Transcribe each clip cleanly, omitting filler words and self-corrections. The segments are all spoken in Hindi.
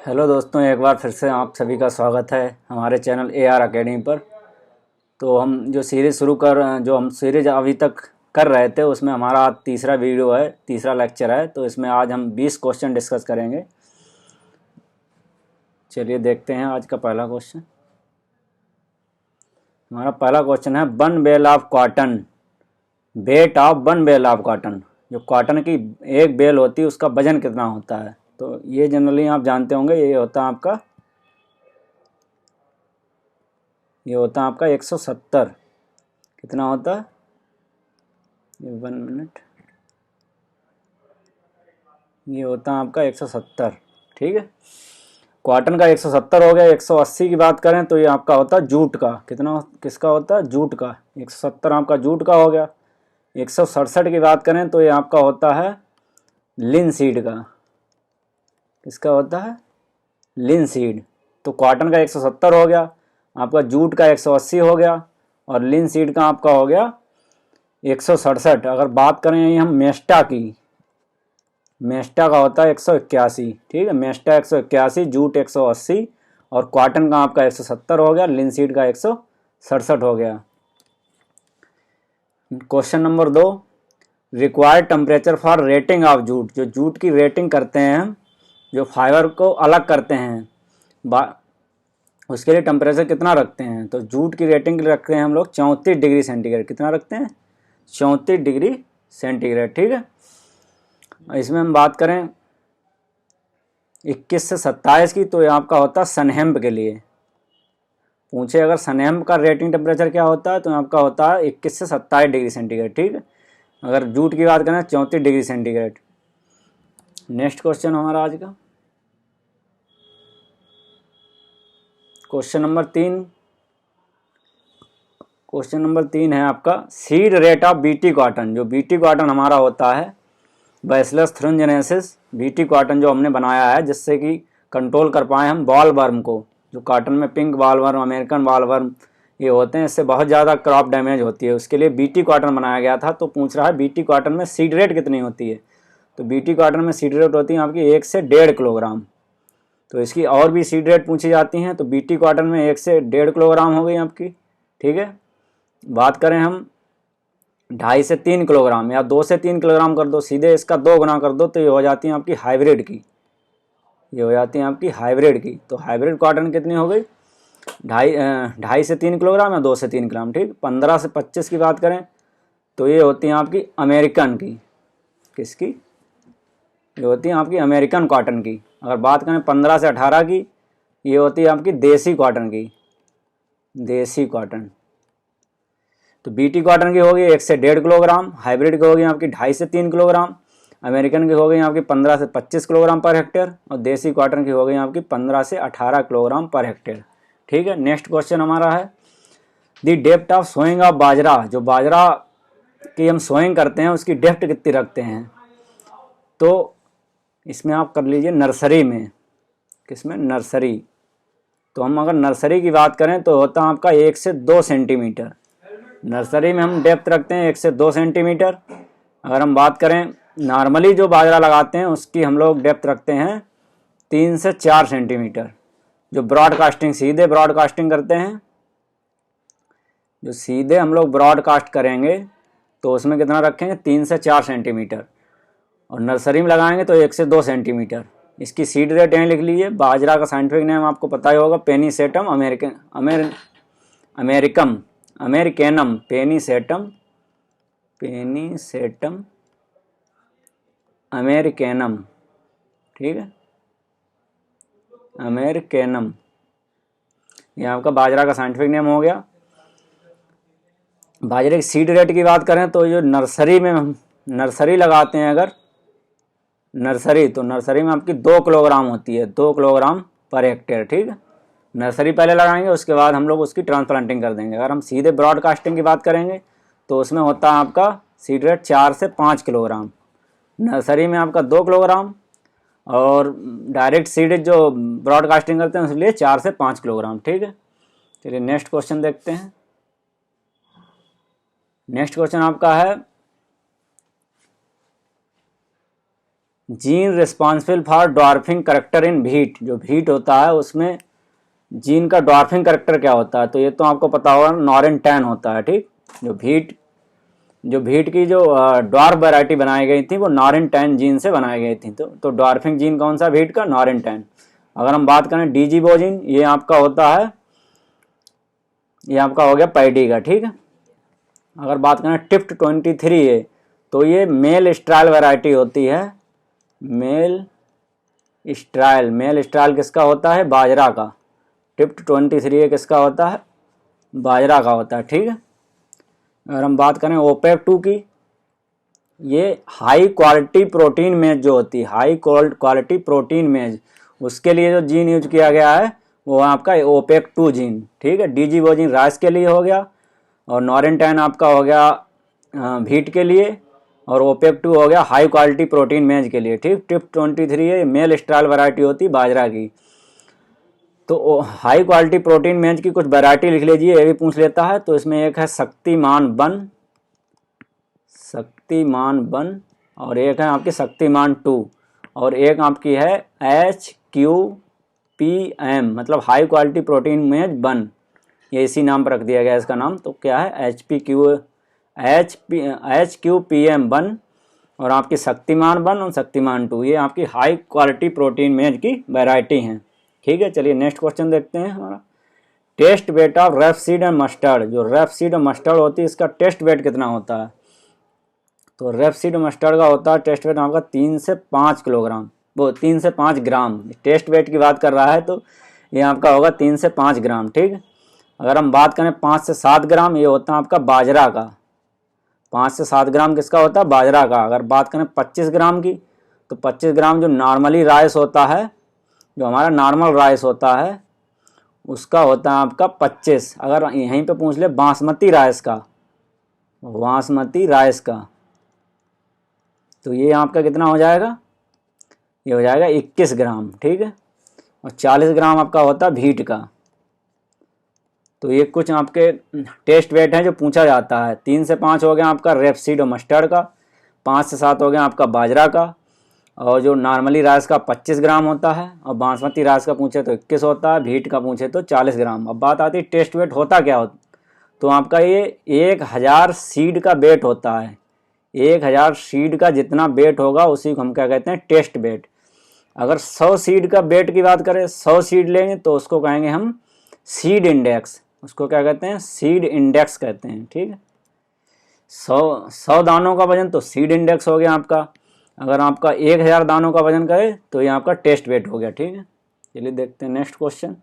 हेलो दोस्तों, एक बार फिर से आप सभी का स्वागत है हमारे चैनल AR अकेडमी पर। तो हम जो हम सीरीज अभी तक कर रहे थे उसमें हमारा आज तीसरा वीडियो है, तीसरा लेक्चर है। तो इसमें आज हम 20 क्वेश्चन डिस्कस करेंगे। चलिए देखते हैं आज का पहला क्वेश्चन। हमारा पहला क्वेश्चन है, one bale of cotton, weight of one bale of cotton. जो कॉटन की एक बेल होती है उसका वजन कितना होता है? तो ये जनरली आप जानते होंगे, ये होता है आपका 170। कितना होता है? ये 1 मिनट, ये होता है आपका 170। ठीक है, कॉटन का 170 हो गया। 180 की बात करें तो ये आपका होता है जूट का। किसका होता है? जूट का। 170 आपका जूट का हो गया। 167 की बात करें तो ये आपका होता है लिनसीड का। किसका होता है? लिनसीड। तो कॉटन का 170 हो गया, आपका जूट का 180 हो गया, और लिनसीड का आपका हो गया 167। अगर बात करें यही हम मेस्टा की, मेस्टा का होता है 181। ठीक है, मेस्टा 181, जूट 180 और कॉटन का आपका 170 हो गया, लिनसीड का 167 हो गया। Question number 2, required temperature for rating of jute. जो जूट की रेटिंग करते हैं हम, जो फाइबर को अलग करते हैं, उसके लिए टेम्परेचर कितना रखते हैं? तो जूट की रेटिंग रखते हैं हम लोग 34 डिग्री सेंटीग्रेड। कितना रखते हैं? 34 डिग्री सेंटीग्रेड। ठीक है, इसमें हम बात करें 21 से 27 की, तो ये आपका होता है सनहेम्प के लिए। पूछे अगर सनहेम्प का रेटिंग टेम्परेचर क्या होता है, तो आपका होता है 21 से 27 डिग्री सेंटीग्रेड। ठीक है, अगर जूट की बात करें 34 डिग्री सेंटीग्रेड। नेक्स्ट क्वेश्चन हमारा आज का क्वेश्चन नंबर 3। क्वेश्चन नंबर 3 है आपका, seed rate of BT cotton. जो बीटी कॉटन हमारा होता है बैसिलस थ्रिंजिनेसिस, बीटी कॉटन जो हमने बनाया है जिससे कि कंट्रोल कर पाए हम बॉल वर्म को। जो कॉटन में pink ball worm, American ball worm ये होते हैं, इससे बहुत ज़्यादा क्रॉप डैमेज होती है। उसके लिए बीटी कॉटन बनाया गया था। तो पूछ रहा है बीटी कॉटन में सीड रेट कितनी होती है? तो बीटी कॉटन में सीड रेट होती है आपकी 1 से 1.5 किलोग्राम। तो इसकी और भी सीड रेट पूछी जाती हैं। तो बीटी कॉटन में 1 से 1.5 किलोग्राम हो गई आपकी। ठीक है, बात करें हम 2.5 से 3 किलोग्राम या 2 से 3 किलोग्राम कर दो, सीधे इसका 2 गुना कर दो, तो ये हो जाती है आपकी हाइब्रिड की। ये हो जाती है आपकी हाइब्रिड की। तो हाइब्रिड कॉटन कितनी हो गई? 2.5 से 3 किलोग्राम या 2 से 3 ग्राम। ठीक, 15 से 25 की बात करें तो ये होती है आपकी अमेरिकन की। किसकी? ये होती है आपकी अमेरिकन कॉटन की। अगर बात करें 15 से 18 की, ये होती है आपकी देसी कॉटन की, देसी कॉटन। तो बीटी कॉटन की होगी 1 से 1.5 किलोग्राम, हाइब्रिड की होगी आपकी 2.5 से 3 किलोग्राम, अमेरिकन की हो गई आपकी 15 से 25 किलोग्राम पर हेक्टेयर, और देसी कॉटन की हो गई आपकी 15 से 18 किलोग्राम पर हेक्टेयर। ठीक है, नेक्स्ट क्वेश्चन हमारा है, दी डेप्थ ऑफ सोइंग ऑफ बाजरा। जो बाजरा की हम सोइंग करते हैं उसकी डेप्थ कितनी रखते हैं? तो इसमें आप कर लीजिए नर्सरी में। किसमें? नर्सरी। तो हम अगर नर्सरी की बात करें तो होता है आपका 1 से 2 सेंटीमीटर। नर्सरी में हम डेप्थ रखते हैं 1 से 2 सेंटीमीटर। अगर हम बात करें नॉर्मली जो बाजरा लगाते हैं उसकी हम लोग डेप्थ रखते हैं 3 से 4 सेंटीमीटर। जो ब्रॉडकास्टिंग, सीधे ब्रॉडकास्टिंग करते हैं, जो सीधे हम लोग ब्रॉडकास्ट करेंगे तो उसमें कितना रखेंगे? 3 से 4 सेंटीमीटर। और नर्सरी में लगाएंगे तो 1 से 2 सेंटीमीटर। इसकी सीड रेट यहाँ लिख लीजिए। बाजरा का साइंटिफिक नेम आपको पता ही होगा, पेनीसेटम अमेरिकनम, पेनीसेटम अमेरिकनम। ठीक है, अमेरिकनम, ये आपका बाजरा का साइंटिफिक नेम हो गया। बाजरे की सीड रेट की बात करें तो जो नर्सरी में हम नर्सरी लगाते हैं, अगर नर्सरी, तो नर्सरी में आपकी 2 किलोग्राम होती है, 2 किलोग्राम पर हेक्टेयर। ठीक है, नर्सरी पहले लगाएंगे, उसके बाद हम लोग उसकी ट्रांसप्लांटिंग कर देंगे। अगर हम सीधे ब्रॉडकास्टिंग की बात करेंगे तो उसमें होता है आपका सीड रेट 4 से 5 किलोग्राम। नर्सरी में आपका 2 किलोग्राम, और डायरेक्ट सीड जो ब्रॉडकास्टिंग करते हैं उसके लिए 4 से 5 किलोग्राम। ठीक है, चलिए नेक्स्ट क्वेश्चन देखते हैं। नेक्स्ट क्वेश्चन आपका है, gene responsible for dwarfing character in wheat, जो व्हीट होता है उसमें जीन का डॉर्फिंग करेक्टर क्या होता है, तो ये तो आपको पता होगा नॉरेन 10 होता है। ठीक, जो व्हीट की जो डॉर्फ वैरायटी बनाई गई थी वो नॉरेन 10 जीन से बनाई गई थी। तो डॉर्फिंग जीन कौन सा व्हीट का, नॉरेन 10। अगर हम बात करें डीजीबोजिन, ये आपका होता है, ये आपका हो गया पैडी का। ठीक है, अगर बात करें टिफ्ट 23 है तो ये मेल स्ट्राइल वैरायटी होती है। मेल स्ट्राइल किसका होता है, बाजरा का। टिफ्ट 23 किसका होता है, बाजरा का होता है। ठीक है, अगर हम बात करें ओपेक 2 की, ये हाई क्वालिटी प्रोटीन मेज जो होती है, हाई क्वालिटी प्रोटीन मेज, उसके लिए जो जीन यूज किया गया है वो आपका ओपेक 2 जीन। ठीक है, डीजीबोजिन राइस के लिए हो गया, और नॉरेन 10 आपका हो गया व्हीट के लिए, और ओपेक 2 हो गया हाई क्वालिटी प्रोटीन मेज के लिए। ठीक, टिप 23 है, मेल स्टाइल वैरायटी होती है बाजरा की। तो हाई क्वालिटी प्रोटीन मेज की कुछ वैरायटी लिख लीजिए, ये भी पूछ लेता है। तो इसमें एक है शक्तिमान वन, और एक है आपकी शक्तिमान 2, और एक आपकी है HQPM, मतलब हाई क्वालिटी प्रोटीन मेज 1, ये इसी नाम पर रख दिया गया इसका नाम। तो क्या है, HQPM 1, और आपकी शक्तिमान 1 और शक्तिमान 2, ये आपकी हाई क्वालिटी प्रोटीन मेज की वैरायटी हैं। ठीक है, चलिए नेक्स्ट क्वेश्चन देखते हैं हमारा। Test weight of rapeseed and mustard, जो रेपसीड और मस्टर्ड होती है इसका टेस्ट वेट कितना होता है, तो रेपसीड और मस्टर्ड का होता है टेस्ट वेट आपका 3 से 5 किलोग्राम, वो 3 से 5 ग्राम। टेस्ट वेट की बात कर रहा है तो ये आपका होगा 3 से 5 ग्राम। ठीक, अगर हम बात करें 5 से 7 ग्राम, ये होता है आपका बाजरा का। 5 से 7 ग्राम किसका होता है, बाजरा का। अगर बात करें 25 ग्राम की, तो 25 ग्राम जो नॉर्मली राइस होता है, जो हमारा नॉर्मल राइस होता है, उसका होता है आपका 25। अगर यहीं पे पूछ ले बासमती राइस का, तो ये आपका कितना हो जाएगा, ये हो जाएगा 21 ग्राम। ठीक है, और 40 ग्राम आपका होता है व्हीट का। तो ये कुछ आपके टेस्ट वेट हैं जो पूछा जाता है। 3 से 5 हो गया आपका रेपसीड और मस्टर्ड का, 5 से 7 हो गया आपका बाजरा का, और जो नॉर्मली राइस का 25 ग्राम होता है, और बासमती राइस का पूछे तो 21 होता है, व्हीट का पूछे तो 40 ग्राम। अब बात आती है टेस्ट वेट होता क्या होता, तो आपका ये 1000 सीड का वेट होता है। 1000 सीड का जितना वेट होगा उसी को हम क्या कहते हैं, टेस्ट वेट। अगर 100 सीड का वेट की बात करें, 100 सीड लेंगे तो उसको कहेंगे हम सीड इंडेक्स, उसको क्या कहते हैं, सीड इंडेक्स कहते हैं। ठीक है, 100 दानों का वजन तो सीड इंडेक्स हो गया आपका। अगर आपका 1000 दानों का वजन करे तो ये आपका टेस्ट वेट हो गया। ठीक है, चलिए देखते हैं नेक्स्ट क्वेश्चन।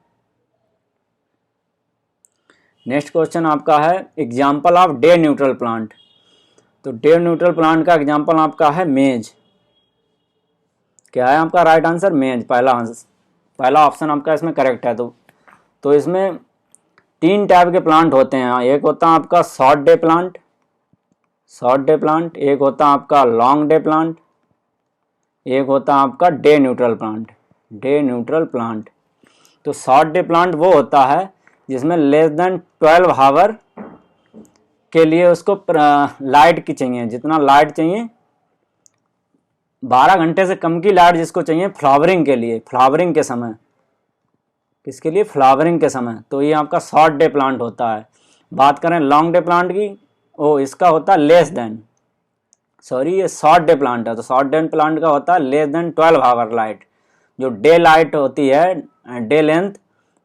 नेक्स्ट क्वेश्चन आपका है example of day neutral plant. तो डे न्यूट्रल प्लांट का एग्जाम्पल आपका है मेज। क्या है आपका राइट आंसर, मेज। पहला ऑप्शन आपका इसमें करेक्ट है। तो इसमें 3 टाइप के प्लांट होते हैं। एक होता है आपका शॉर्ट डे प्लांट, एक होता है आपका लॉन्ग डे प्लांट, एक होता है आपका डे न्यूट्रल प्लांट। तो शॉर्ट डे प्लांट वो होता है जिसमें लेस देन 12 आवर के लिए उसको लाइट की चाहिए, जितना लाइट चाहिए, 12 घंटे से कम की लाइट जिसको चाहिए फ्लावरिंग के लिए, फ्लावरिंग के समय। किसके लिए, फ्लावरिंग के समय। तो ये आपका शॉर्ट डे प्लांट होता है। बात करें लॉन्ग डे प्लांट की, इसका होता है ये शॉर्ट डे प्लांट है। तो शॉर्ट डे प्लांट का होता है लेस देन 12 आवर लाइट। जो डे लाइट होती है, डे लेंथ,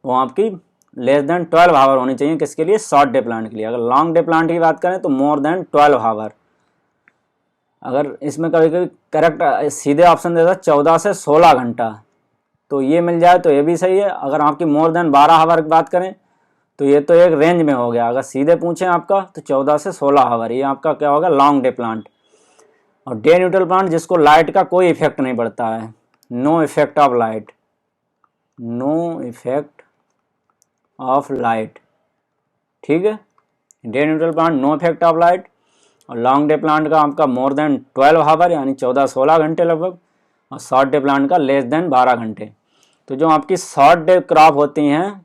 वो आपकी लेस देन 12 आवर होनी चाहिए। किसके लिए, शॉर्ट डे प्लांट के लिए। अगर लॉन्ग डे प्लांट की बात करें तो मोर देन 12 आवर। अगर इसमें कभी कभी करेक्ट सीधे ऑप्शन देता है 14 से 16 घंटा, तो ये मिल जाए तो ये भी सही है। अगर आपकी मोर देन 12 आवर की बात करें तो ये तो एक रेंज में हो गया। अगर सीधे पूछें आपका तो 14 से 16 आवर, ये आपका क्या होगा, लॉन्ग डे प्लांट। और डे न्यूट्रल प्लांट जिसको लाइट का कोई इफेक्ट नहीं पड़ता है, नो इफेक्ट ऑफ लाइट। ठीक है, day neutral plant no effect of light. और लॉन्ग डे प्लांट का आपका मोर देन 12 आवर यानी 14-16 घंटे लगभग, और शॉर्ट डे प्लांट का लेस देन 12 घंटे। तो जो आपकी शॉर्ट डे क्रॉप होती हैं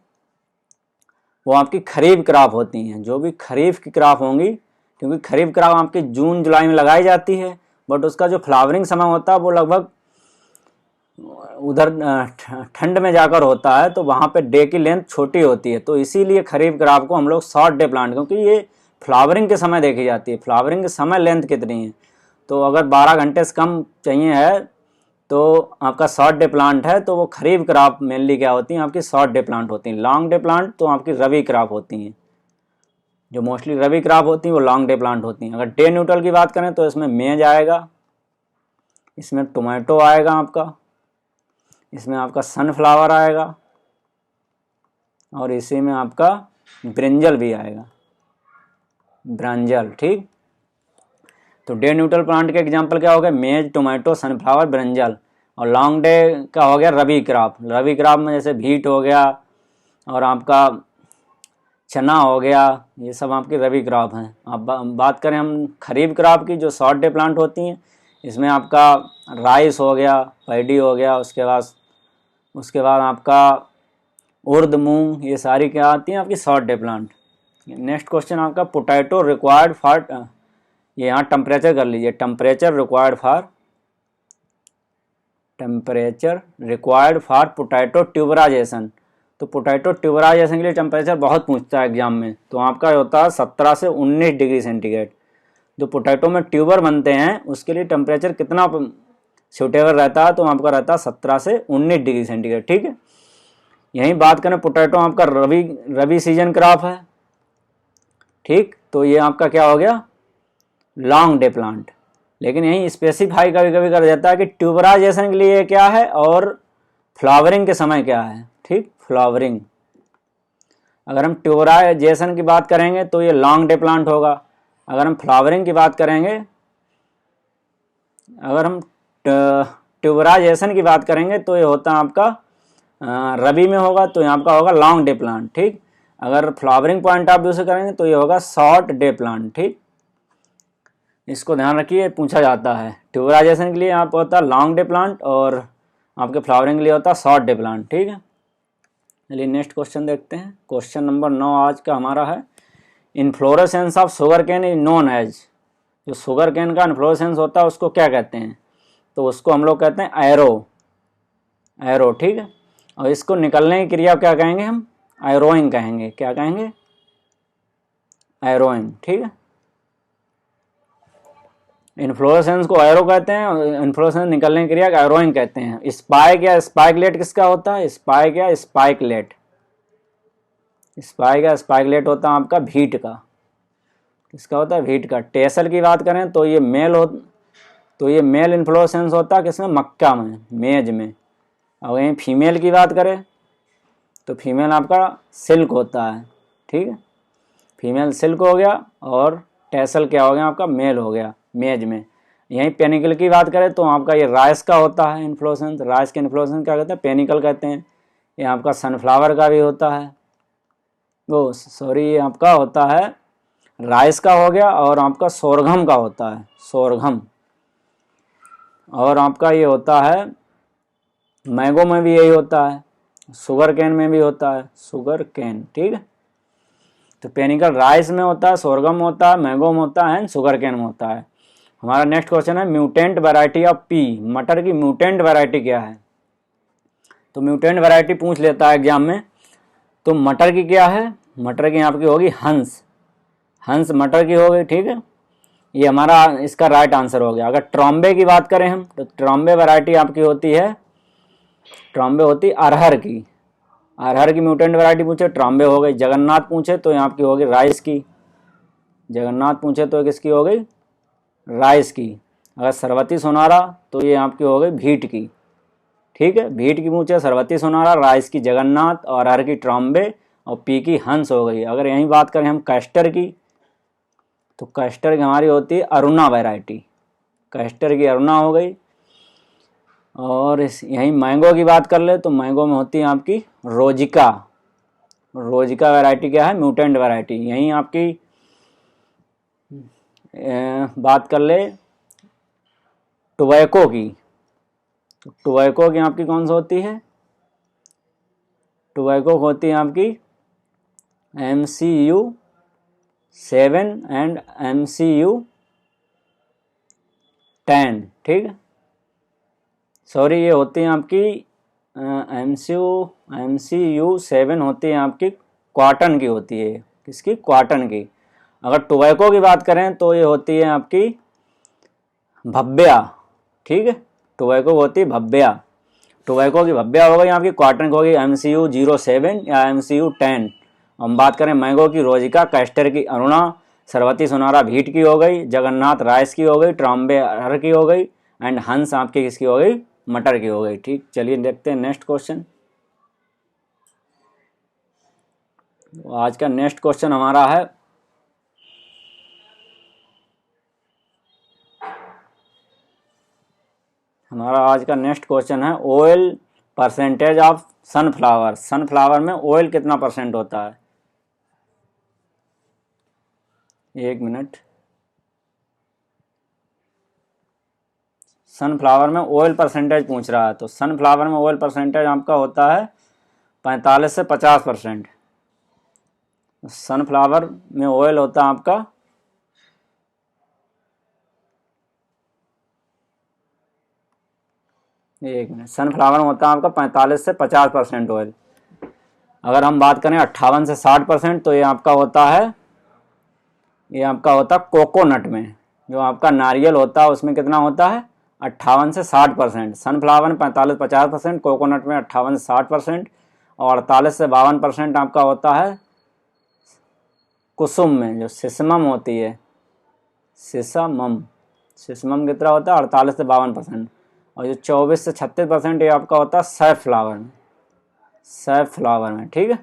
वो आपकी खरीफ क्रॉप होती हैं। जो भी खरीफ की क्रॉप होंगी, क्योंकि खरीफ क्रॉप आपकी जून जुलाई में लगाई जाती है, बट उसका जो फ्लावरिंग समय होता है वो लगभग उधर ठंड में जाकर होता है, तो वहाँ पे डे की लेंथ छोटी होती है, तो इसीलिए खरीफ क्रॉप को हम लोग शॉर्ट डे प्लांट, क्योंकि ये फ्लावरिंग के समय देखी जाती है, फ्लावरिंग के समय लेंथ कितनी है, तो अगर 12 घंटे से कम चाहिए है तो आपका शॉर्ट डे प्लांट है, तो वो खरीफ क्रॉप मेनली क्या होती हैं आपकी, शॉर्ट डे प्लांट होती हैं। लॉन्ग डे प्लांट तो आपकी रबी क्रॉप होती हैं, जो मोस्टली रबी क्रॉप होती हैं वो लॉन्ग डे प्लांट होती हैं। अगर डे न्यूट्रल की बात करें तो इसमें मेज आएगा, इसमें टोमेटो आएगा आपका, इसमें आपका सनफ्लावर आएगा, और इसी में आपका ब्रिंजल भी आएगा, ब्रांजल। ठीक, तो डे न्यूट्रल प्लांट के एग्जांपल क्या हो गए, मेज, टोमेटो, सनफ्लावर, ब्रिंजल। और लॉन्ग डे का हो गया रबी क्रॉप। रबी क्रॉप में जैसे भीट हो गया और आपका चना हो गया, ये सब आपकी रबी क्रॉप हैं। अब बात करें हम खरीफ क्रॉप की, जो शॉर्ट डे प्लांट होती हैं, इसमें आपका राइस हो गया, पैडी हो गया, उसके बाद आपका उर्द, मूंग, ये सारी क्या आती हैं आपकी short day plant. Next question आपका पोटैटो रिक्वायर्ड फॉर, ये यहाँ टेम्परेचर कर लीजिए, temperature required for potato tuberisation. तो पोटैटो ट्यूबराइजेशन के लिए टेम्परेचर बहुत पूछता है एग्जाम में, तो आपका होता है 17 से 19 डिग्री सेंटीग्रेड। जो पोटैटो में ट्यूबर बनते हैं उसके लिए टेम्परेचर कितना सूटेबल रहता है, तो आपका रहता है 17 से 19 डिग्री सेंटीग्रेड। ठीक है, यहीं बात करें पोटैटो आपका रबी सीजन क्रॉप है। ठीक, तो ये आपका क्या हो गया, लॉन्ग डे प्लांट। लेकिन यहीं स्पेसिफाई कभी कभी कर देता है कि ट्यूबराइजेशन के लिए क्या है और फ्लावरिंग के समय क्या है। ठीक, फ्लावरिंग, अगर हम ट्यूबराइजेशन की बात करेंगे तो ये लॉन्ग डे प्लांट होगा। अगर हम फ्लावरिंग की बात करेंगे, अगर हम ट्यूबराइजेशन की बात करेंगे तो ये होता है आपका रबी में होगा, तो यहाँ आपका होगा लॉन्ग डे प्लांट। ठीक, अगर फ्लावरिंग पॉइंट ऑफ व्यू से करेंगे तो ये होगा शॉर्ट डे प्लांट। ठीक, इसको ध्यान रखिए, पूछा जाता है। ट्यूबराइजेशन के लिए यहाँ पर होता है लॉन्ग डे प्लांट और आपके फ्लावरिंग के लिए होता है शॉर्ट डे प्लांट। ठीक है, चलिए नेक्स्ट क्वेश्चन देखते हैं। क्वेश्चन नंबर 9 आज का हमारा है, inflorescence of sugar cane is known as. जो शुगर कैन का इन्फ्लोरेसेंस होता है उसको क्या कहते हैं, तो उसको हम लोग कहते हैं एरो। ठीक है, और इसको निकलने की क्रिया क्या कहेंगे हम, एरोइंग कहेंगे। क्या कहेंगे, एरोइंग। ठीक है, इन्फ्लोरेसेंस को एरो कहते हैं और इन्फ्लोरेसेंस निकलने की क्रिया एरोइंग कहते हैं। स्पाइक या स्पाइकलेट किसका होता है, स्पाइक या स्पाइकलेट, स्पाइक या स्पाइकलेट होता है आपका भीट का। किसका होता है, भीट का। टेसल की बात करें तो ये मेल इन्फ्लोरेसेंस होता है किसमें, मक्का में, मेज में। और वहीं फीमेल की बात करें तो फीमेल आपका सिल्क होता है। ठीक है, फीमेल सिल्क हो गया और टेसल क्या हो गया आपका, मेल हो गया मेज में। यहीं पेनिकल की बात करें तो आपका ये राइस का होता है इन्फ्लोरेसेंस। राइस के इन्फ्लोरेसेंस क्या कहते हैं, पेनिकल कहते हैं। ये आपका सनफ्लावर का भी होता है, वो सॉरी ये आपका होता है राइस का हो गया, और आपका सोरघम का होता है, सोरघम। और आपका ये होता है मैंगो में भी यही होता है, शुगर कैन में भी होता है, शुगर कैन। ठीक है, तो पेनिकल राइस में होता है, सोरगम होता है, मैंगो में होता है, शुगर कैन में होता है। हमारा नेक्स्ट क्वेश्चन है, म्यूटेंट वैरायटी ऑफ पी। मटर की म्यूटेंट वैरायटी क्या है, तो म्यूटेंट वैरायटी पूछ लेता है एग्जाम में। तो मटर की क्या है, मटर की आपकी होगी हंस मटर की हो गई। ठीक है, ये हमारा इसका राइट आंसर हो गया। अगर ट्रॉम्बे की बात करें हम, तो ट्रॉम्बे वैरायटी आपकी होती है, ट्रॉम्बे होती अरहर की। अरहर की म्यूटेंट वैरायटी पूछे, ट्रॉम्बे हो गई। जगन्नाथ पूछे तो यहाँ आपकी होगी राइस की, जगन्नाथ पूछे तो किसकी हो गई, राइस की। अगर सरवती सोनारा तो ये आपकी हो गई भीट की। ठीक है, भीट की पूछे सरवती सोनारा, राइस की जगन्नाथ, और अरहर की ट्रॉम्बे, और पी की हंस हो गई। अगर यहीं बात करें हम कैस्टर की, तो कैस्टर की हमारी होती है अरुणा वैरायटी, कैस्टर की अरुणा हो गई। और यहीं मैंगो की बात कर ले तो मैंगो में होती है आपकी रोजिका वैरायटी क्या है, म्यूटेंट वैरायटी। यहीं आपकी बात कर ले टोबैको की, तो टोबैको की आपकी कौन सी होती है, टोबैको होती है आपकी MCU7 एंड MCU10। ठीक है, सॉरी ये होती हैं आपकी MCU 7 होती है आपकी कॉटन की होती है। किसकी? कॉटन की। अगर टोबैको की बात करें तो ये होती है आपकी भब्या। ठीक है, टोबैको होती है भब्या। टोबैको की भब्या हो गई आपकी, कॉटन की होगी MCU 07 या MCU 10। हम बात करें मैंगो की रोजिका, कैस्टर की अरुणा, सरवती सोनारा भीट की हो गई, जगन्नाथ राइस की हो गई, ट्राम्बे अरहर की हो गई, एंड हंस आपकी किसकी हो गई? मटर की हो गई। ठीक, चलिए देखते हैं नेक्स्ट क्वेश्चन। आज का नेक्स्ट क्वेश्चन हमारा है oil percentage of sunflower. Sunflower में ऑयल कितना परसेंट होता है? एक मिनट। सनफ्लावर में ऑयल परसेंटेज पूछ रहा है, तो सनफ्लावर में ऑयल परसेंटेज आपका होता है 45 से 50%। सनफ्लावर में ऑयल होता है आपका सनफ्लावर में होता है आपका 45 से 50% ऑयल। अगर हम बात करें 58 से 60%, तो ये आपका होता है कोकोनट में। जो आपका नारियल होता है उसमें कितना होता है? 58 से 60%। सनफ्लावर में 45-50%, कोकोनट में 58 से 60%, और 48 से 52% आपका होता है कुसुम में, जो सिसमम होती है। सिसमम कितना होता है? 48 से 52%। और जो 24 से 36% ये आपका होता है सैफफ्लावर में। ठीक है,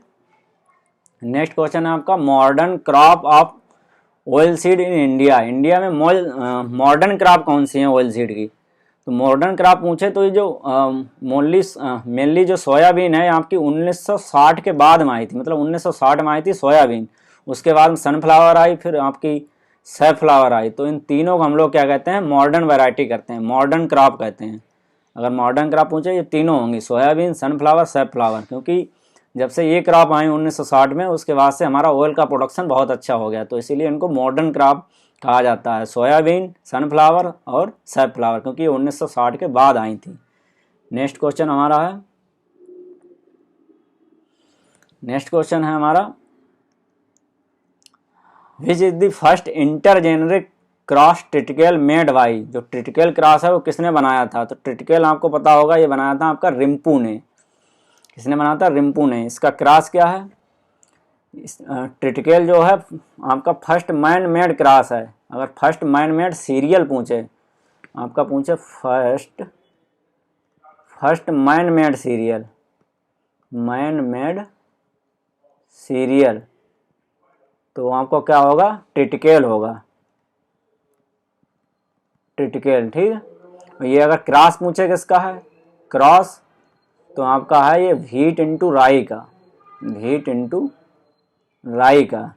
नेक्स्ट क्वेश्चन है आपका modern crop of oil seed in India. India में मॉडर्न क्रॉप कौन सी है ऑयल सीड की? तो मॉडर्न क्रॉप पूछे तो ये जो मेनली जो सोयाबीन है आपकी 1960 के बाद में आई थी, मतलब 1960 में आई थी सोयाबीन। उसके बाद सनफ्लावर आई, फिर आपकी सैफफ्लावर आई। तो इन तीनों को हम लोग क्या कहते हैं? मॉडर्न वैरायटी करते हैं, मॉडर्न क्रॉप कहते हैं। अगर मॉडर्न क्रॉप पूछे ये तीनों होंगी, सोयाबीन, सनफ्लावर, सैफफ्लावर। क्योंकि जब से ये क्रॉप आई 1960 में, उसके बाद से हमारा ऑयल का प्रोडक्शन बहुत अच्छा हो गया, तो इसीलिए इनको मॉडर्न क्रॉप कहा जाता है। सोयाबीन, सनफ्लावर और सैफफ्लावर, क्योंकि ये 1960 के बाद आई थी। नेक्स्ट क्वेश्चन है हमारा which is the first intergeneric cross triticale made by. जो ट्रिटिकेल क्रॉस है वो किसने बनाया था? तो ट्रिटिकेल आपको पता होगा, ये बनाया था आपका रिम्पू ने। किसने बनाया था? रिम्पू ने। इसका क्रॉस क्या है? ट्रिटिकेल जो है आपका फर्स्ट मैन मेड क्रॉस है। अगर फर्स्ट मैन मेड सीरियल पूछे, आपका पूछे फर्स्ट मैन मेड सीरियल, तो आपको क्या होगा? ट्रिटिकेल होगा, ट्रिटिकेल। ठीक है, ये अगर क्रॉस पूछे किसका है क्रॉस, तो आपका है ये व्हीट इंटू राई का।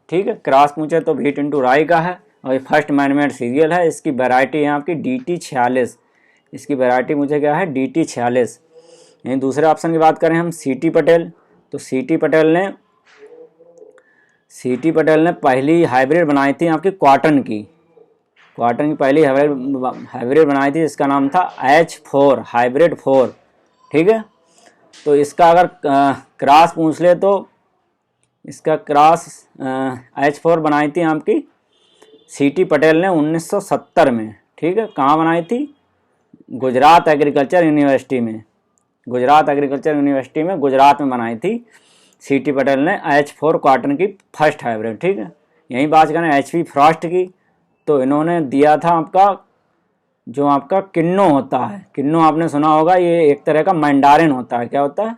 ठीक है, क्रॉस पूछे तो व्हीट इंटू राई का है, और ये फर्स्ट मैनमेड सीरियल है। इसकी वैरायटी है आपकी DT 46। इसकी वैरायटी मुझे क्या है? DT 46। यहीं दूसरे ऑप्शन की बात करें हम सीटी पटेल, तो सीटी पटेल ने पहली हाइब्रिड बनाई थी आपकी कॉटन की पहली हाइब्रिड बनाई थी, इसका नाम था H4 हाइब्रिड 4। ठीक है, तो इसका अगर क्रॉस पूछ ले तो इसका क्रॉस H4 बनाई थी आपकी सीटी पटेल ने 1970 में। ठीक है, कहाँ बनाई थी? गुजरात एग्रीकल्चर यूनिवर्सिटी में गुजरात में बनाई थी सीटी पटेल ने H4 कॉटन की फर्स्ट हाइब्रिड। ठीक है, यहीं बात करें HP फ्रॉस्ट की, तो इन्होंने दिया था आपका जो आपका किन्नो होता है। किन्नो आपने सुना होगा, ये एक तरह का मैंडारिन होता है। क्या होता है?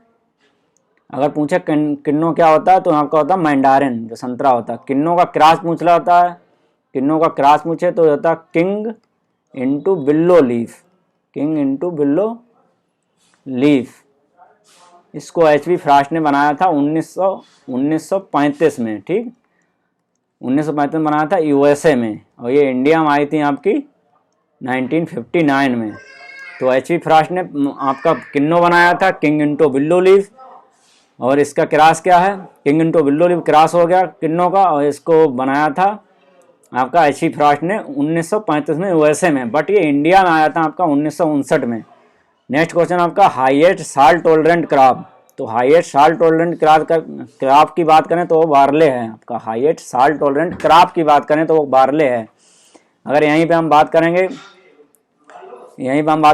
अगर पूछे किन्नो क्या होता है, तो आपका होता है मैंडारिन, जो संतरा होता है। किन्नो का क्रॉस पूछ रहा होता है, किन्नो का क्रॉस पूछे तो होता है किंग इंटू बिल्लो लीफ। इसको HP फ्रॉस्ट ने बनाया था 1935 में। ठीक, 1935 में बनाया था USA में, और ये इंडिया में आई थी आपकी 1959 में। तो HP फ्रॉस्ट ने आपका किन्नो बनाया था किंग इंटू बिल्लो लीफ, और इसका क्रॉस क्या है? किंग इंटू बिल्लो लीफ क्रॉस हो गया किन्नो का, और इसको बनाया था आपका HP फ्रॉस्ट ने 1935 में USA में, बट ये इंडिया में आया था आपका 1959 में। नेक्स्ट क्वेश्चन आपका हाईएस्ट साल्ट टॉलरेंट क्रॉप। तो हाईएस्ट साल्ट टॉलरेंट क्रॉप की बात करें तो वो बार्ले है। आपका हाईएस्ट साल्ट टॉलरेंट क्रॉप की बात करें तो वो बार्ले है। अगर यहीं पे हम बात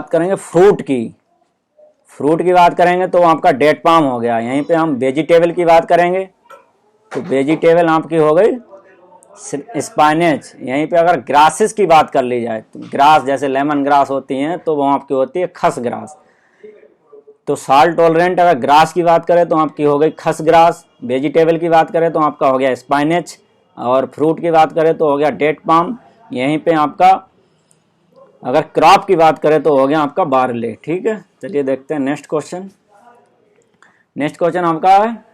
करेंगे फ्रूट की बात करेंगे तो आपका डेट पाम हो गया। यहीं पे हम वेजिटेबल की बात करेंगे तो वेजिटेबल आपकी हो गई स्पाइनेच। यहीं पे अगर ग्रासेस की बात कर ली जाए तो ग्रास जैसे लेमन ग्रास होती हैं तो वो आपकी होती है खस ग्रास। तो साल्ट टॉलरेंट अगर ग्रास की बात करें तो आपकी हो गई खस ग्रास, वेजिटेबल की बात करें तो आपका हो गया स्पाइनेच, और फ्रूट की बात करें तो हो गया डेट पाम। यहीं पे आपका अगर क्रॉप की बात करें तो हो गया आपका बार्ले। ठीक है, चलिए देखते हैं नेक्स्ट क्वेश्चन। नेक्स्ट क्वेश्चन आपका है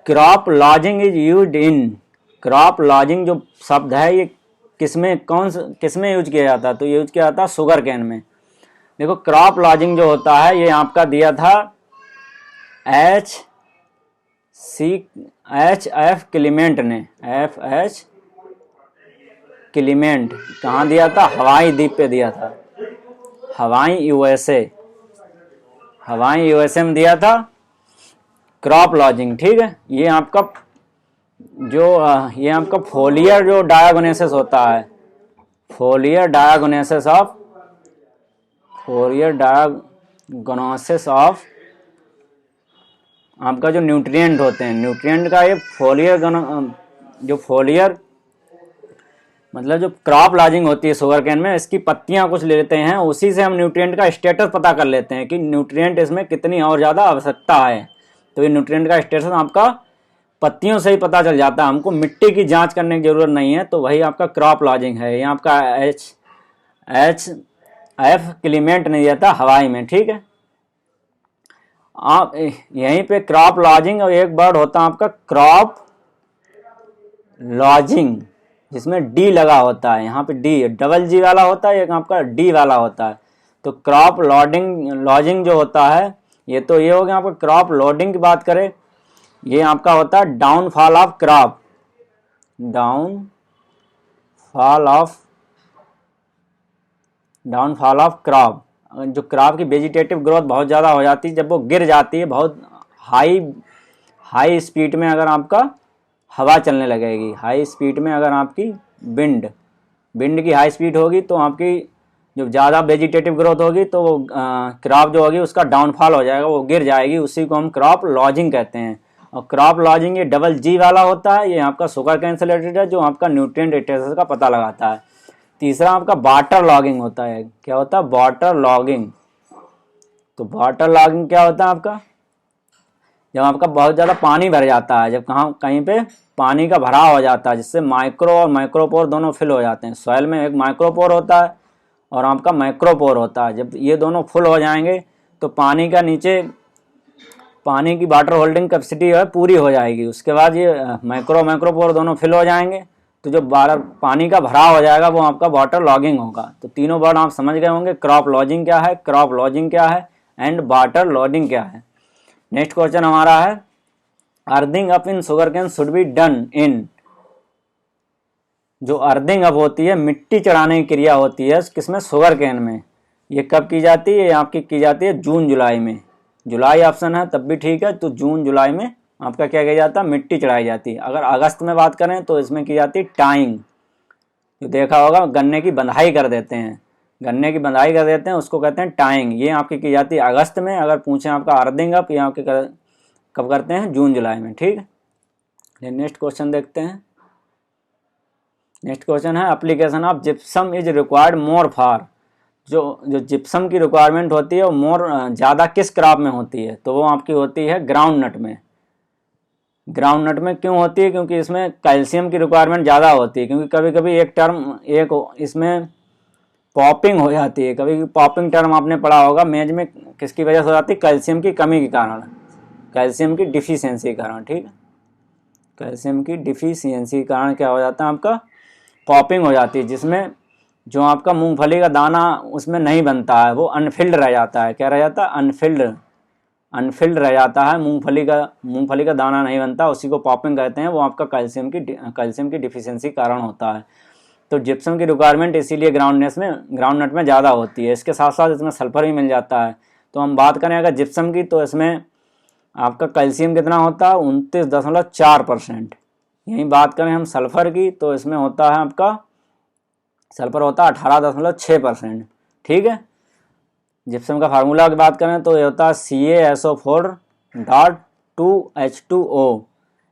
crop lodging is used in. Crop lodging जो शब्द है ये किसमें यूज किया जाता है? तो यूज किया जाता है शुगर केन में। देखो क्रॉप लॉजिंग जो होता है ये आपका दिया था H.F. क्लीमेंट ने। F.H. क्लीमेंट कहाँ दिया था? हवाई द्वीप पे दिया था, हवाई यूएसए में दिया था क्रॉप लॉजिंग। ठीक है, ये आपका फोलियर जो डायगोनेसिस होता है, फोलियर डायगोनेसिस ऑफ आपका जो न्यूट्रिएंट होते हैं, न्यूट्रिएंट का ये फोलियर मतलब जो क्रॉप लॉजिंग होती है शुगर केन में, इसकी पत्तियां कुछ ले लेते हैं, उसी से हम न्यूट्रिएंट का स्टेटस पता कर लेते हैं कि न्यूट्रिएंट इसमें कितनी और ज़्यादा आवश्यकता है। तो ये न्यूट्रिएंट का स्टेटस आपका पत्तियों से ही पता चल जाता है, हमको मिट्टी की जांच करने की जरूरत नहीं है। तो वही आपका क्रॉप लॉजिंग है। ये आपका H.F. क्लीमेंट ने दिया था हवाई में। ठीक है, आप यहीं पे क्रॉप लॉजिंग और एक वर्ड होता है आपका क्रॉप लॉजिंग जिसमें डी लगा होता है। यहाँ पे डी डबल जी वाला होता है, एक आपका डी वाला होता है। तो क्रॉप लॉजिंग जो होता है ये तो ये हो गया आपका। क्रॉप लोडिंग की बात करें ये आपका होता है डाउनफॉल ऑफ क्रॉप। जो क्रॉप की वेजिटेटिव ग्रोथ बहुत ज़्यादा हो जाती है, जब वो गिर जाती है बहुत हाई स्पीड में, अगर आपका हवा चलने लगेगी, हाई स्पीड में अगर आपकी विंड की हाई स्पीड होगी तो आपकी जो ज़्यादा वेजिटेटिव ग्रोथ होगी तो वो क्रॉप जो होगी उसका डाउनफॉल हो जाएगा, वो गिर जाएगी, उसी को हम क्रॉप लॉजिंग कहते हैं। और क्रॉप लॉजिंग ये डबल जी वाला होता है, ये आपका शुगर केन से रिलेटेड है, जो आपका न्यूट्रिएंट स्टेटस का पता लगाता है। तीसरा आपका वाटर लॉगिंग होता है। क्या होता है? Water logging. तो वाटर लॉगिंग क्या होता है आपका? जब आपका बहुत ज़्यादा पानी भर जाता है, जब कहीं पे पानी का भराव हो जाता है, जिससे माइक्रो और माइक्रोपोर दोनों फिल हो जाते हैं। सॉइल में एक माइक्रोपोर होता है और आपका माइक्रोपोर होता है। जब ये दोनों फुल हो जाएंगे तो पानी की वाटर होल्डिंग कैपेसिटी है पूरी हो जाएगी। उसके बाद ये माइक्रोपोर दोनों फिल हो जाएंगे तो जो पानी का भराव हो जाएगा वो आपका वाटर लॉगिंग होगा। तो तीनों वर्ड आप समझ गए होंगे, क्रॉप लॉजिंग क्या है, क्रॉप लॉजिंग क्या है एंड वाटर लॉडिंग क्या है। नेक्स्ट क्वेश्चन हमारा है earthing up in sugar cane should be done in. जो अर्थिंग अप होती है, मिट्टी चढ़ाने की क्रिया होती है किसमें? शुगर केन में। ये कब की जाती है? आपकी की जाती है जून जुलाई में। जुलाई ऑप्शन है तब भी ठीक है। तो जून जुलाई में आपका क्या किया जाता है? मिट्टी चढ़ाई जाती है। अगर अगस्त में बात करें तो इसमें की जाती है टाइंग। जो देखा होगा गन्ने की बंधाई कर देते हैं, उसको कहते हैं टाइंग। ये आपकी की जाती है अगस्त में। अगर पूछें आपका अर्थिंग अप, ये आपके कब करते हैं? जून जुलाई में। ठीक है, नेक्स्ट क्वेश्चन देखते हैं। नेक्स्ट क्वेश्चन है application of gypsum is required more for. जो जिप्सम की रिक्वायरमेंट होती है वो मोर ज़्यादा किस क्रॉप में होती है? तो वो आपकी होती है ग्राउंड नट में। ग्राउंड नट में क्यों होती है? क्योंकि इसमें कैल्शियम की रिक्वायरमेंट ज़्यादा होती है। क्योंकि कभी कभी इसमें पॉपिंग हो जाती है। कभी पॉपिंग टर्म आपने पढ़ा होगा मेज में, किसकी वजह से हो जाती है? कैल्शियम की कमी के कारण, कैल्शियम की डिफिशियंसी के कारण। ठीक है, कैल्शियम की डिफिशियंसी के कारण क्या हो जाता है? आपका पॉपिंग हो जाती है, जिसमें जो आपका मूंगफली का दाना उसमें नहीं बनता है, वो अनफिल्ड रह जाता है। क्या रह जाता है? अनफिल्ड रह जाता है। मूंगफली का दाना नहीं बनता, उसी को पॉपिंग कहते हैं। वो आपका कैल्शियम की डिफिशियंसी कारण होता है। तो जिप्सम की रिक्वायरमेंट इसीलिए ग्राउंडनट में ज़्यादा होती है। इसके साथ साथ इसमें सल्फर भी मिल जाता है। तो हम बात करें अगर जिप्सम की, तो इसमें आपका कैल्शियम कितना होता है 29.4%। यहीं बात करें हम सल्फर की, तो इसमें होता है आपका सल्फर होता है 18.6%। ठीक है। जिप्सम का फार्मूला की बात करें तो ये होता है CaSO4.2H2O।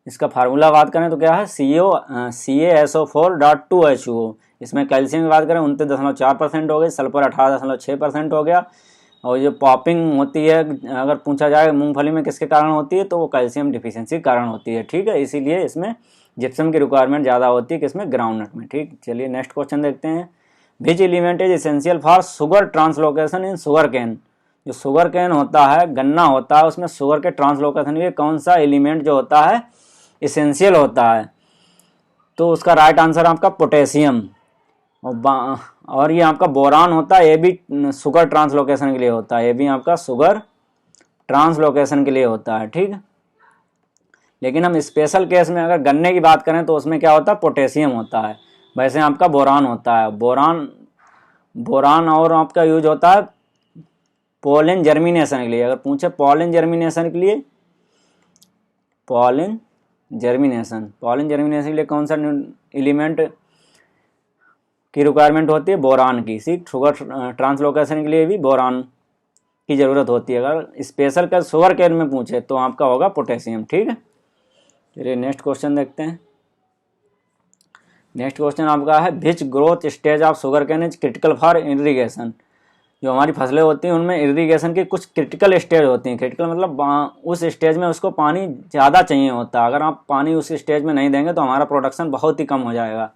इसका फार्मूला बात करें तो क्या है CaSO4.2H2O। इसमें कैल्शियम की बात करें 29.4% हो गई, सल्फर 18.6% हो गया। और जो पॉपिंग होती है, अगर पूछा जाए मूंगफली में किसके कारण होती है, तो वो कैल्शियम डिफिशियंसी के कारण होती है। ठीक है, इसीलिए इसमें जिप्सम की रिक्वायरमेंट ज़्यादा होती है किसमें, ग्राउंडनट में। ठीक, चलिए नेक्स्ट क्वेश्चन देखते हैं। Which element is essential for sugar translocation in sugar cane. जो शुगर कैन होता है, गन्ना होता है, उसमें शुगर के ट्रांसलोकेशन के कौन सा एलिमेंट जो होता है एसेंशियल होता है, तो उसका राइट आंसर आपका पोटेशियम। और ये आपका बोरान होता है, ये भी शुगर ट्रांसलोकेशन के लिए होता है, ये भी आपका शुगर ट्रांसलोकेशन के लिए होता है। ठीक, लेकिन हम स्पेशल केस में अगर गन्ने की बात करें तो उसमें क्या होता है, पोटेशियम होता है। वैसे आपका बोरान होता है, बोरान और आपका यूज होता है पोलन जर्मिनेशन के लिए। अगर पूछे पोलन जर्मिनेशन के लिए, पोलन जर्मिनेशन के लिए कौन सा एलिमेंट की रिक्वायरमेंट होती है, बोरान की। शुगर ट्रांसलोकेशन के लिए भी बोरान की ज़रूरत होती है। अगर स्पेशल का शुगर केन में पूछे तो आपका होगा पोटेशियम। ठीक है, चलिए नेक्स्ट क्वेश्चन देखते हैं। नेक्स्ट क्वेश्चन आपका है which growth stage of sugarcane is critical for irrigation. जो हमारी फसलें होती हैं उनमें इरिगेशन की कुछ क्रिटिकल स्टेज होती हैं। क्रिटिकल मतलब उस स्टेज में उसको पानी ज़्यादा चाहिए होता है। अगर आप पानी उस स्टेज में नहीं देंगे तो हमारा प्रोडक्शन बहुत ही कम हो जाएगा।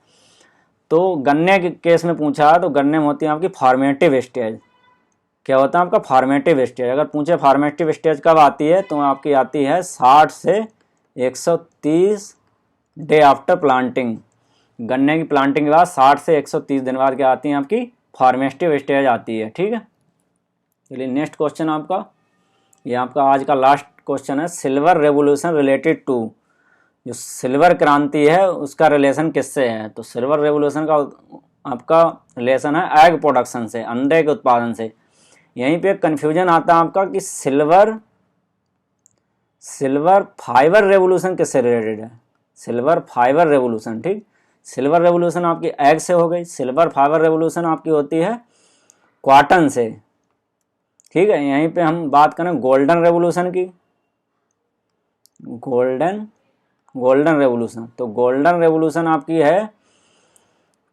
तो गन्ने के केस में पूछा है तो गन्ने में होती है आपकी फॉर्मेटिव स्टेज। क्या होता है आपका फॉर्मेटिव स्टेज। अगर पूछे फॉर्मेटिव स्टेज कब आती है, तो आपकी आती है 60 से 130 डे आफ्टर प्लांटिंग। गन्ने की प्लांटिंग के बाद 60 से 130 दिन बाद क्या आती है, आपकी फॉर्मेटिव स्टेज आती है। ठीक है, चलिए नेक्स्ट क्वेश्चन आपका, ये आपका आज का लास्ट क्वेश्चन है। Silver revolution related to. जो सिल्वर क्रांति है उसका रिलेशन किससे है, तो सिल्वर रेवोल्यूशन का आपका रिलेशन है एग प्रोडक्शन से, अंडे के उत्पादन से। यहीं पे कन्फ्यूजन आता है आपका कि सिल्वर फाइबर रेवोल्यूशन किससे रिलेटेड है। सिल्वर फाइबर रेवोल्यूशन, ठीक, सिल्वर रेवोल्यूशन आपकी एग से हो गई, सिल्वर फाइबर रेवोल्यूशन आपकी होती है कॉटन से। ठीक है, यहीं पे हम बात करें गोल्डन रेवोल्यूशन की, गोल्डन रेवोल्यूशन, तो गोल्डन रेवोल्यूशन आपकी है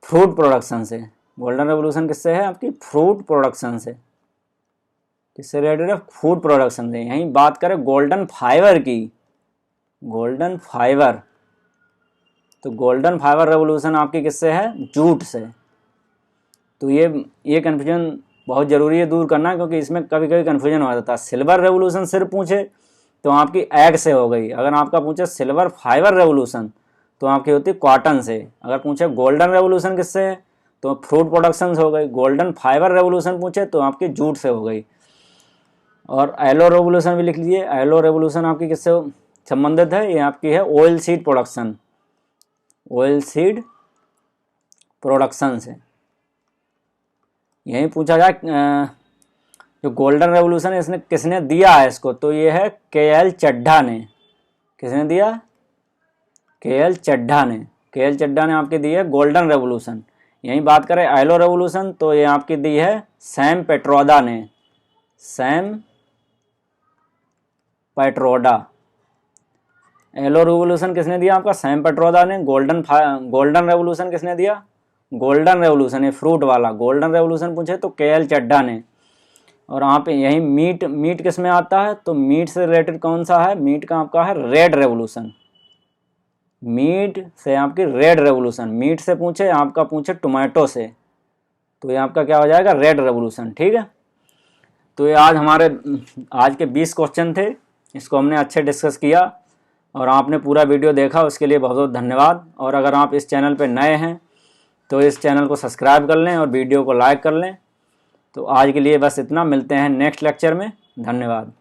फ्रूट प्रोडक्शन से। गोल्डन रेवोल्यूशन किससे है, आपकी फ्रूट प्रोडक्शन से। किससे रिलेटेड है, फूड प्रोडक्शन से। यहीं बात करें गोल्डन फाइबर की, गोल्डन फाइबर, तो गोल्डन फाइबर रेवोल्यूशन आपकी किससे है, जूट से। तो ये कन्फ्यूजन बहुत ज़रूरी है दूर करना, क्योंकि इसमें कभी कभी कन्फ्यूजन हो जाता है। सिल्वर रेवोल्यूशन सिर्फ पूछे तो आपकी एग से हो गई। अगर आपका पूछे सिल्वर फाइबर रेवोल्यूशन तो आपकी होती है कॉटन से। अगर पूछे गोल्डन रेवोल्यूशन किससे है तो फ्रूट प्रोडक्शन से हो गई। गोल्डन फाइबर रेवोल्यूशन पूछे तो आपकी जूट से हो गई। और येलो रेवोल्यूशन भी लिख लीजिए। येलो रेवोल्यूशन आपकी किससे संबंधित है, ये आपकी है oil seed production, oil seed production से। यही पूछा जाए जो गोल्डन रेवोल्यूशन है इसने किसने दिया है इसको, तो ये है KL चड्ढा ने। किसने दिया, KL चड्ढा ने। KL चड्ढा ने आपकी दी है गोल्डन रेवोल्यूशन। यहीं बात करें येलो रेवोल्यूशन तो ये आपकी दी है सैम पेट्रोदा ने, सैम पेट्रोडा। येलो रेवोल्यूशन किसने दिया आपका, सैम पेट्रोदा ने। गोल्डन रेवोल्यूशन किसने दिया, गोल्डन रेवोल्यूशन, ये फ्रूट वाला गोल्डन रेवोल्यूशन पूछे तो KL चड्ढा ने। और यहाँ पे यही मीट किस में आता है, तो मीट से रिलेटेड कौन सा है, मीट का आपका है रेड रेवोल्यूशन। मीट से आपकी रेड रेवोल्यूशन। मीट से पूछे, आपका पूछे टोमेटो से, तो ये आपका क्या हो जाएगा, रेड रेवोल्यूशन। ठीक है, तो ये आज के 20 क्वेश्चन थे, इसको हमने अच्छे डिस्कस किया और आपने पूरा वीडियो देखा, उसके लिए बहुत बहुत धन्यवाद। और अगर आप इस चैनल पर नए हैं तो इस चैनल को सब्सक्राइब कर लें और वीडियो को लाइक कर लें। तो आज के लिए बस इतना, मिलते हैं नेक्स्ट लेक्चर में। धन्यवाद।